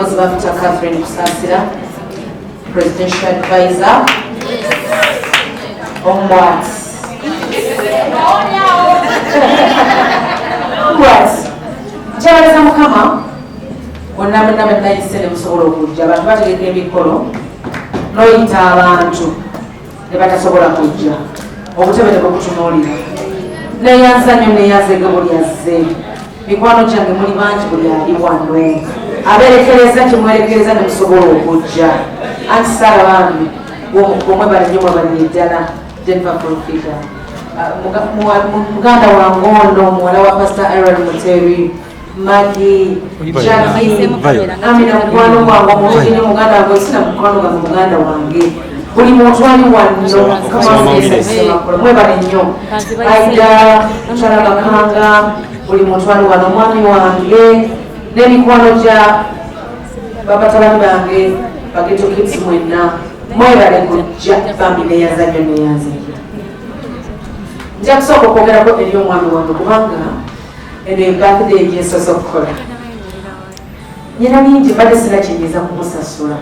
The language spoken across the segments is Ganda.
Munozi Bafuta Catherine Kusasira, Presidential Advisor on what? What? Kyabaliza Mukama bonna bonna bennayise ne musobola okujja abantu bategeka emikolo n'oyita abantu ne batasobola kujja obutebe ne bukutunuulira neyanza nnyo neyanzege buli azze mikwano gyange muli bangi buli ali wano aberekereza kimwerekereza ne musobola okujja anti saala bambi omwe balinyo mwebalire ddala Jennifer Profita muganda wa Ngondo muwala wa Pastor Aaron Muteri Magi Jackie Amina mukwano wange omulungi ne muganda wange sina mukwano gange muganda wange buli muntu ali wano kamasemakolo mwebale nnyo Aida Mukyala Bakanga buli muntu ali wano omwami wange n'emikwano gya babatabani bange Bageto Kids mwenna mwebale kujja bambi neyanza nnyo neyanza nja kusooka okwogerako eri omwami wange kubanga eno ebirthday gyensoose okukola nyina bingi mbadde sina kyenyiza kumusasula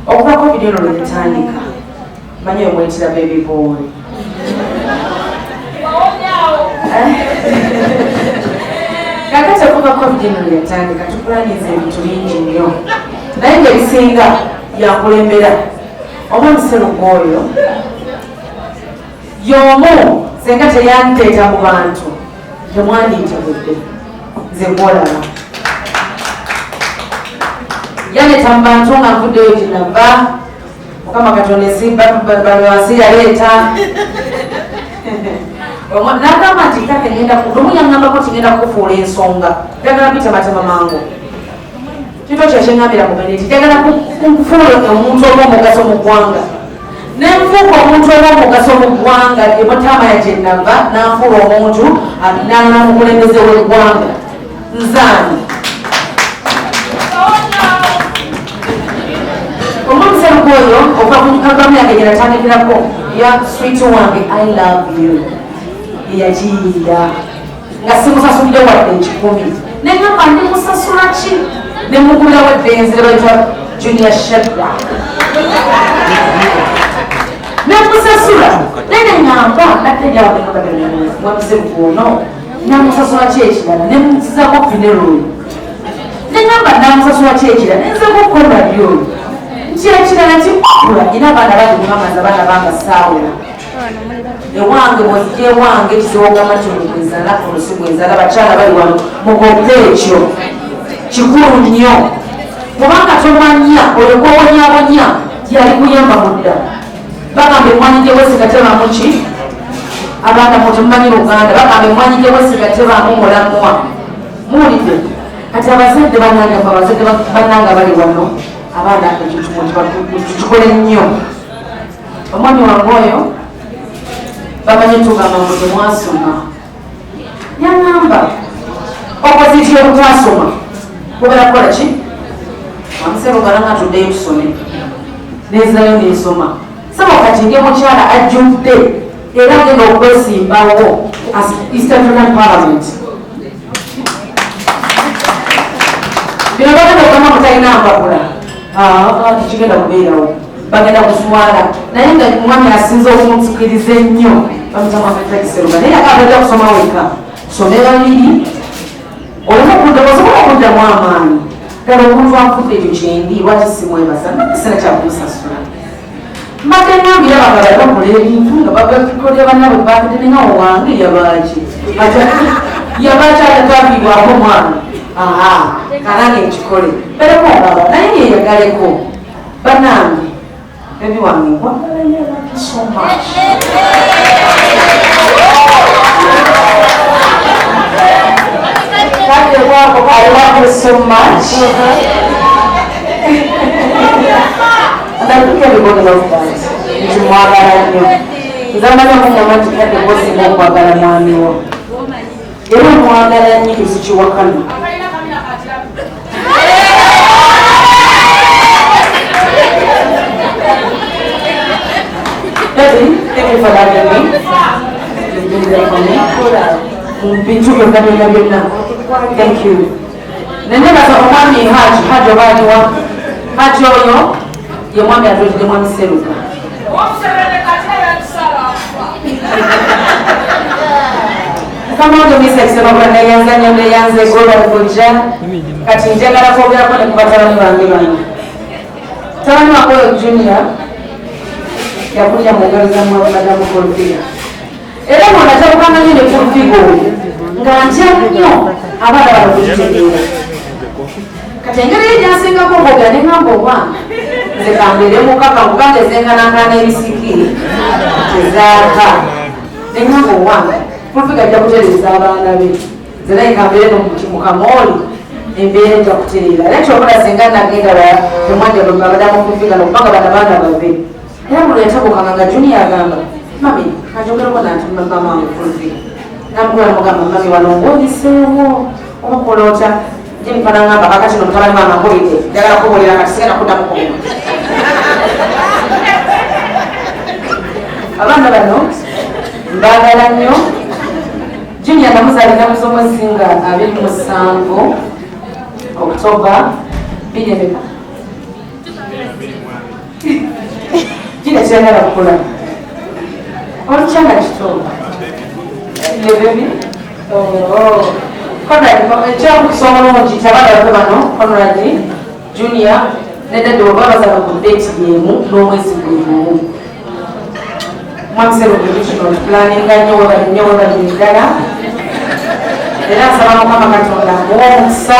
okuva covid eno lwetandika manyi omwetira bebiboole kakati okuva covid eno lwetandika tupulaniza ebintu bingi nnyo naye ngaebisinga yankulembera omwami Sseruga oyo y'omu senga teyanteeta mu bantu temwandiitegedde nze gwolaba yaleeta mu bantu nga nvuddeyo ginava Mukama Katonda esibalwansi yaleeta nagamba nti kake lumu yaŋŋambako tigenda kukufuula ensonga tegala bitematema mangu kito kyekyeŋŋambira mubeneti tegala kukufuula omuntu oba omugaso mu ggwanga nenfuuka omuntu oba omugaso mu ggwanga emutama yagyenava nanfuula omuntu nalala mukulembeze w'eggwanga nzaani omwami Sseruga oyo ova kukagamya yange natandikirako ya sweet wange I love you yagiyiira nga simusasulire wadde 10 negamba ndimusasula ki nemugulirawo ebenzi lebaitwa Junior Shedda nemusasula neneŋamba natejawaemwamiseruga ono namusasula ki ekirala nemusizako funeral neŋamba namusasula ki ekirala nenzeko koradyo nti ekirala kikula ina abaana bange mukamaza abaana banga saawula ewange mwezija ewange kiziwogama kyonogezala olusigwezala bakyala bali wano mugobe ekyo kikulu nnyo kubanga tomanya olekowonyawonya yali kuyamba mudda bagamba emwanyi gyewesiga tebaamu ki abaana mutemumanyi Luganda bagamba emwanyi gyewesiga tebaamu mulamwa muwulidde kati abazadde bananga abazadde bananga bali wano abaana tukikole nnyo omwami wange oyo bamanyi tugamba ngo temwasoma yaŋŋamba oppositi yobutasoma kubeera kukola ki amuserugalanga tuddeyo tusome nezirayo nensoma saba kati nge mukyala ajjudde era agenda okwesimbawo as East African Parliament bino bagenda okugamba mutalina mpapula tikigenda kubeerawo bagenda kuswala naye nga omwami asinza okumusukiriza ennyo bamutamuaetakiseruga naye akabadde kusoma weka some babiri olema okudda osobola okuddamu amaanyi kale omuntu anfudde ekyo kyendi lwaki simwebasa nakiseera kyakumusasula mbadde nambira bagala bakola ebintu nga bakolera bannabwe baketenengawo wange yabaki yabaki atatwabibwako mwana kanange ekikole bereko ngaba naye yeyagaleko bannange baby wange nkwagala nnyo so much I love you so much. And I think everybody loves that. Ntimwagala nnyo nzamanya munyama nti kadde bosinga okwagala mwami wo era omwagala nnyo tezikiwakana Daddy, thank you for having me. You've been there for me. Bintu byonna byonna byonna. Thank you. nenebaza omwami haji obaaliwa haji oyo ye mwami atwetide mwami Seruka kamondo misakisema kwa neyanza nyonde yanze goba kujja kati njagala kwogerako ne kubatabani bange bano tabani wakoyo Junior yakulya mu ngalo za madamu Kolfiga era mwanataukana nyine Kolfiga oyo nga ntya nnyo abaana bano kukitegeera kati engeri ejasingako boga ne ngamba obwange nze kambere mukaka kugange zenkanakana ebisiki tezaaka ne ngamba obwange Kolfiga ajja kutereeza abaana be nze naye kambere mukamooli embeera ejja kutereera era kyokola singa nagenda temwanjalo abadamu Kolfiga nokubanga bana baana babe era muno yatabukanga nga Junior agamba mami kanjogereko nanti mama wange Kolfiga namukula mugamba mami wano ng'oyiseewo obakola otya jempana ngamba kakati no mutabani mama nkolidde njagala kubuulira kati sigenda kuddamu kubuma abaana bano mbaagala nnyo Junior namuzaalira muzi omwezi nga 27 October 20 Junior kyagala kukola olukyanga kitoba yebebi Conrad ekyokusoma n'omukiti abaana bato bano Conrad Junior ne dadde oba bazala ku date y'emu n'omwezi gumu mwami Seruka kino tupulaninga nnyo webali ddala era nsaba Mukama Katonda muwe omukisa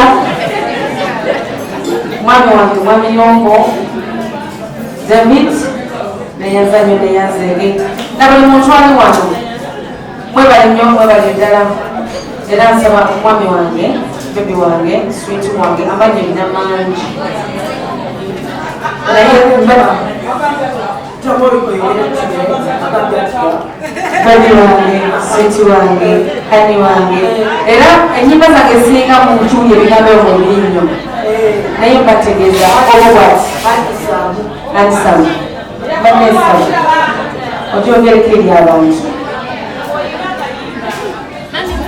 mwami wange mwami Yombo David neyanzanyo neyanzege na buli muntu ali wano mwebali nnyo mwebali ddala era nsaba mwami wange bebi wange sweet wange amanye ebina mangi bebi wange sweet wange hani wange era enyimba zange ziringa mu ntuuli ebigambo ebyo biri nnyo naye mbategeeza obwati andisamu banesamu ogyongereko eri abantu